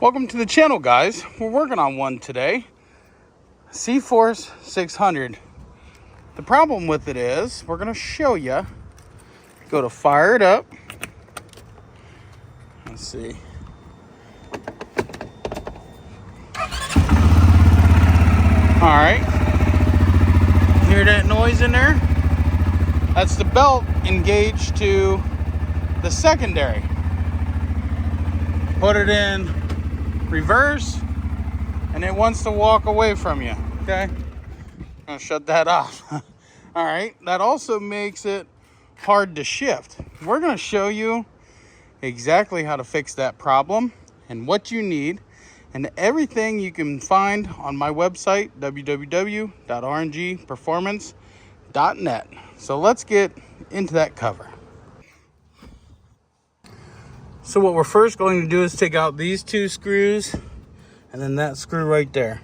Welcome to the channel, guys. We're working on one today, cforce 600. The problem with it is we're going to show you. Go to fire it up. Let's see. All right. Hear that noise in there? That's the belt engaged to the secondary. Put it in reverse and it wants to walk away from you. Okay, I'm gonna shut that off. All right, that also makes it hard to shift. We're gonna show you exactly how to fix that problem and what you need, and everything you can find on my website, www.rngperformance.net. So let's get into that cover. So what we're first going to do is take out these two screws and then that screw right there,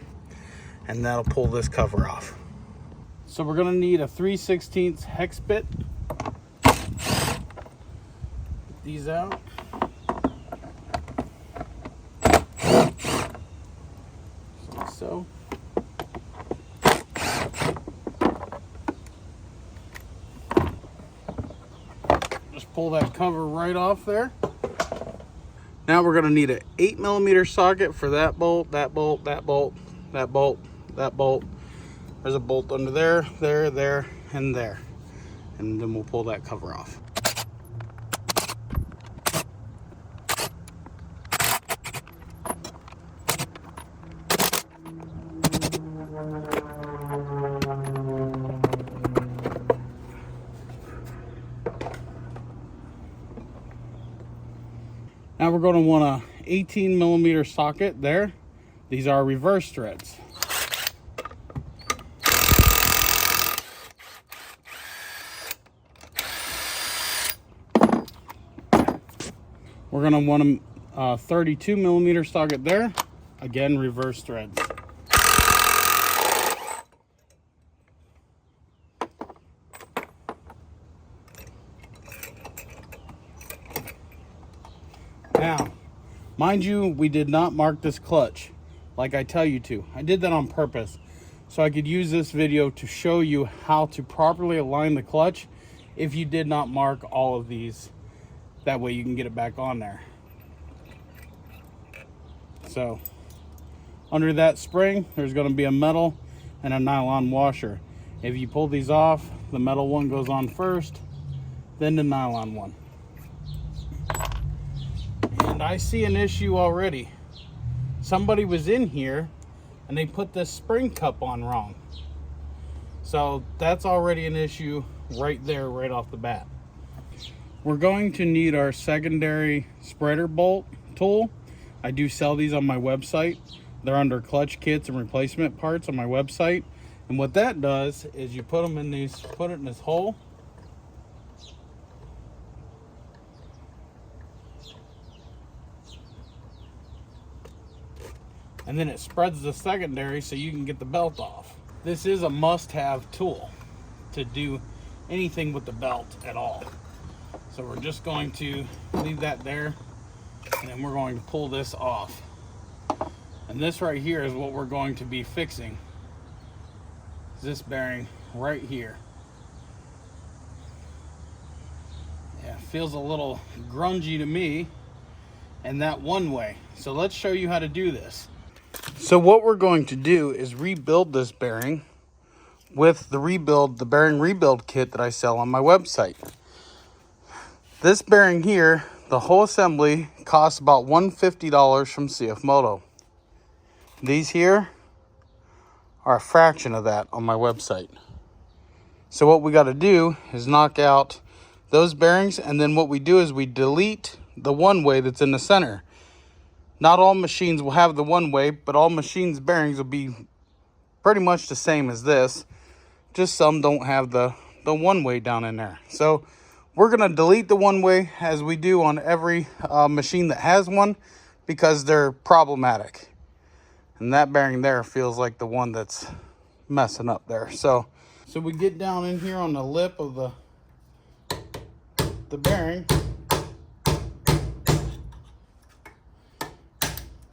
and that'll pull this cover off. So we're going to need a 3/16 hex bit. Get these out. Like so. Just pull that cover right off there. Now we're going to need an 8mm socket for that bolt, that bolt, that bolt, that bolt, that bolt. There's a bolt under there, there, and there. And then we'll pull that cover off. Now we're going to want a 18mm socket there. These are reverse threads. We're going to want a 32mm socket there. Again, reverse threads. Now, mind you, we did not mark this clutch like I tell you to. I did that on purpose so I could use this video to show you how to properly align the clutch if you did not mark all of these. That way you can get it back on there. So, under that spring, there's going to be a metal and a nylon washer. If you pull these off, the metal one goes on first, then the nylon one. And I see an issue already. Somebody was in here and they put this spring cup on wrong. So that's already an issue right there, right off the bat. We're going to need our secondary spreader bolt tool. I do sell these on my website. They're under clutch kits and replacement parts on my website. And what that does is you put them in these, put it in this hole. And then it spreads the secondary so you can get the belt off. This is a must-have tool to do anything with the belt at all. So we're just going to leave that there, and then we're going to pull this off. And this right here is what we're going to be fixing. This bearing right here. Yeah, it feels a little grungy to me, and that one way. So let's show you how to do this. So what we're going to do is rebuild this bearing with the bearing rebuild kit that I sell on my website. This bearing here, the whole assembly costs about $150 from CFMOTO. These here are a fraction of that on my website. So what we got to do is knock out those bearings, and then what we do is we delete the one way that's in the center. Not all machines will have the one way, but all machines' bearings will be pretty much the same as this. Just some don't have the one way down in there. So we're going to delete the one way as we do on every machine that has one, because they're problematic. And that bearing there feels like the one that's messing up there. So we get down in here on the lip of the bearing.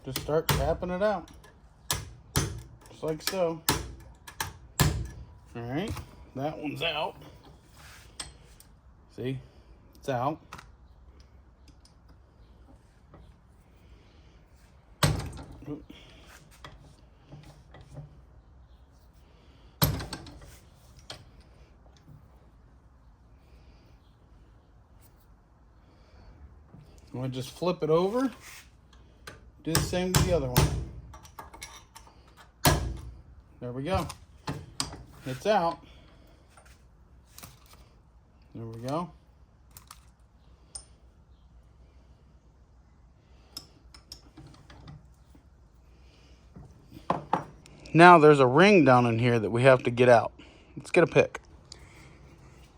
just start tapping it out. Just like so. All right, that one's out. See, it's out. I'm gonna just flip it over. Do the same with the other one. There we go. It's out. There we go. Now there's a ring down in here that we have to get out. Let's get a pick.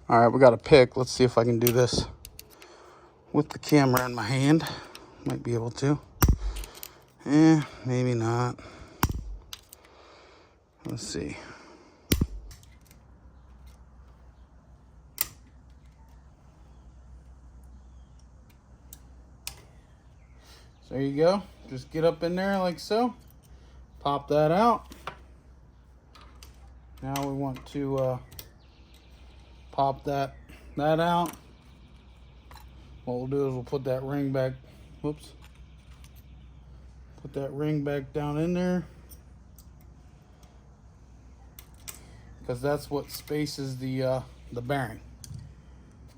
All right, we got a pick. Let's see if I can do this with the camera in my hand. Might be able to. Maybe not. Let's see. So there you go. Just get up in there like so. Pop that out. Now we want to pop that out. What we'll do is we'll put that ring back. Whoops. Put that ring back down in there, because that's what spaces the bearing.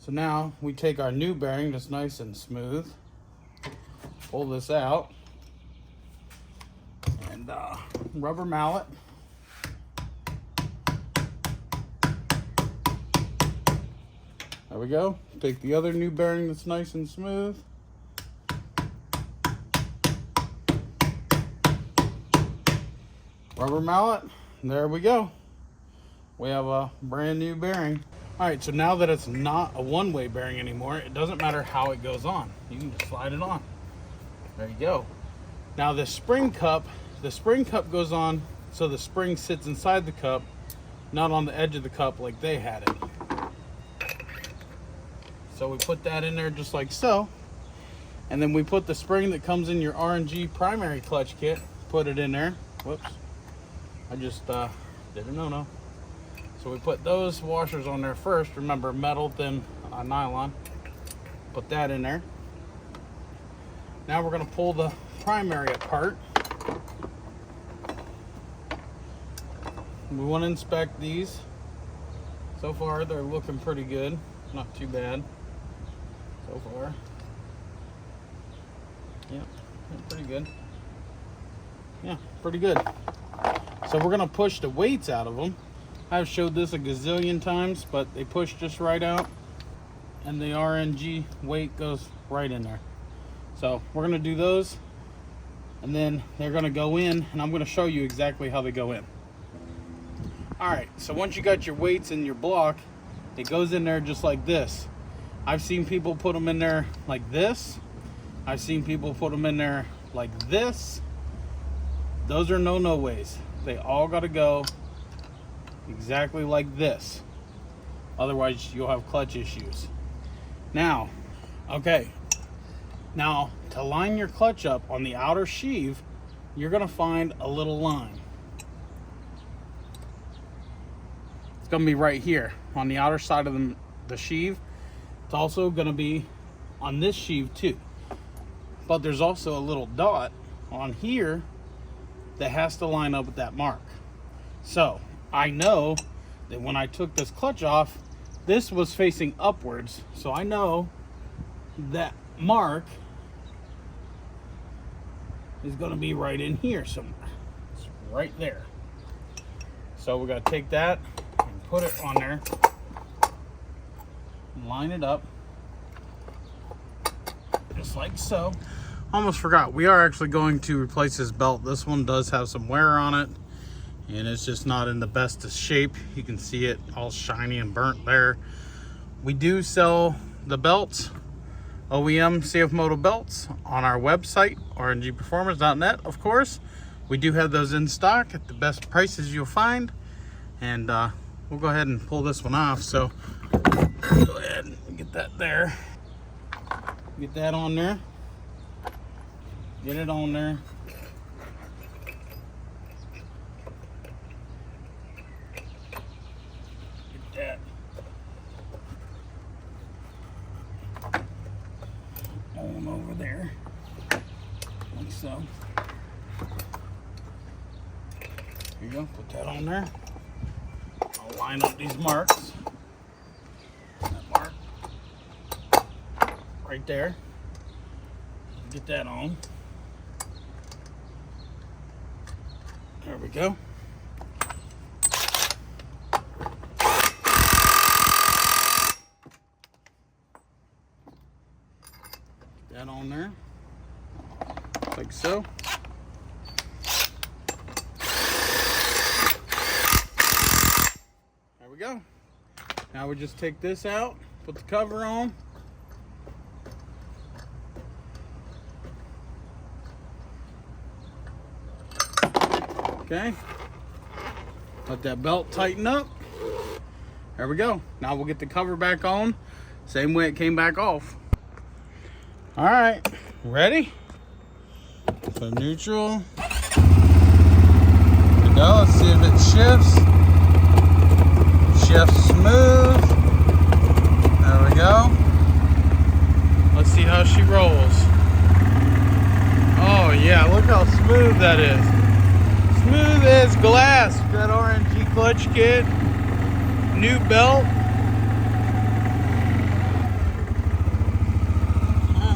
So now we take our new bearing that's nice and smooth, pull this out, and rubber mallet. There we go. Take the other new bearing that's nice and smooth. Rubber mallet. There we go. We have a brand new bearing. All right, so now that it's not a one-way bearing anymore, it doesn't matter how it goes on. You can just slide it on. There you go. Now the spring cup goes on so the spring sits inside the cup, not on the edge of the cup like they had it. So we put that in there just like so. And then we put the spring that comes in your R.N.G primary clutch kit, put it in there. Whoops. I just did a no-no. So we put those washers on there first. Remember, metal, thin nylon. Put that in there. Now we're gonna pull the primary apart. We wanna inspect these. So far, they're looking pretty good. Not too bad so far. Yeah, pretty good. Yeah, pretty good. So we're gonna push the weights out of them. I've showed this a gazillion times, but they push just right out, and the R.N.G weight goes right in there. So we're gonna do those, and then they're gonna go in, and I'm gonna show you exactly how they go in. All right, so once you got your weights in your block, it goes in there just like this. I've seen people put them in there like this. I've seen people put them in there like this. Those are no ways. They all got to go exactly like this. Otherwise, you'll have clutch issues. Now, okay. Now, to line your clutch up on the outer sheave, you're going to find a little line. It's going to be right here on the outer side of the sheave. It's also going to be on this sheave too. But there's also a little dot on here that has to line up with that mark. So I know that when I took this clutch off, this was facing upwards. So I know that mark is going to be right in here somewhere. It's right there. So we're going to take that and put it on there. Line it up just like so. Almost forgot, we are actually going to replace this belt. This one does have some wear on it, and it's just not in the best of shape. You can see it all shiny and burnt there. We do sell the belts, OEM CFMOTO belts, on our website, rngperformance.net, of course. We do have those in stock at the best prices you'll find, and we'll go ahead and pull this one off. So go ahead and get that there. Get that on there. Get it on there. like so. Here you go, put that on there. I'll line up these marks. That mark right there. Get that on. There we go. That on there, like so. There we go. Now we just take this out, put the cover on. Okay. Let that belt tighten up. There we go. Now we'll get the cover back on, same way it came back off. All right, ready? So neutral. There we go. Let's see if it shifts. Shifts smooth. There we go. Let's see how she rolls. Oh yeah, look how smooth that is. Smooth as glass. That R.N.G clutch kit. New belt.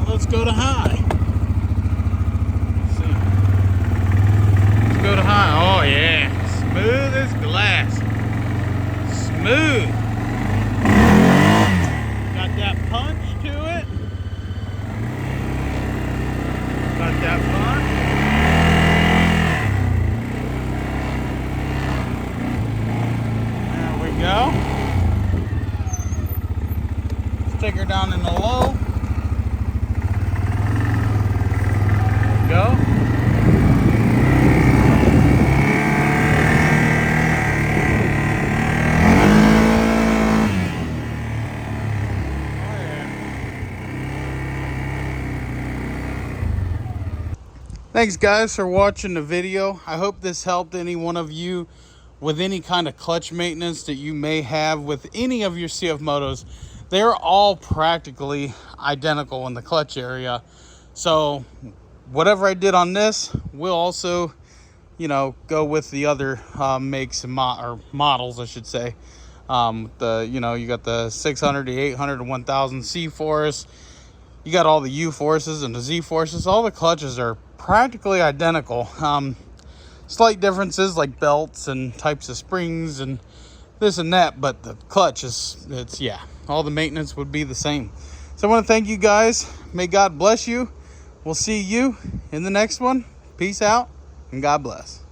Let's go to high. Let's see. Let's go to high. Oh yeah, smooth as glass. Smooth. Got that punch to it. Got that punch. There we go. Let's take her down in the low. Go. Thanks guys for watching the video. I hope this helped any one of you with any kind of clutch maintenance that you may have with any of your CFMOTOs. They're all practically identical in the clutch area. So whatever I did on this will also, you know, go with the other makes and models, I should say. You know, you got the 600, the 800, and 1000 C-force. You got all the U-forces and the Z-forces. All the clutches are practically identical. Slight differences like belts and types of springs and this and that, but the clutch is, yeah, all the maintenance would be the same. So I want to thank you guys. May God bless you. We'll see you in the next one. Peace out and God bless.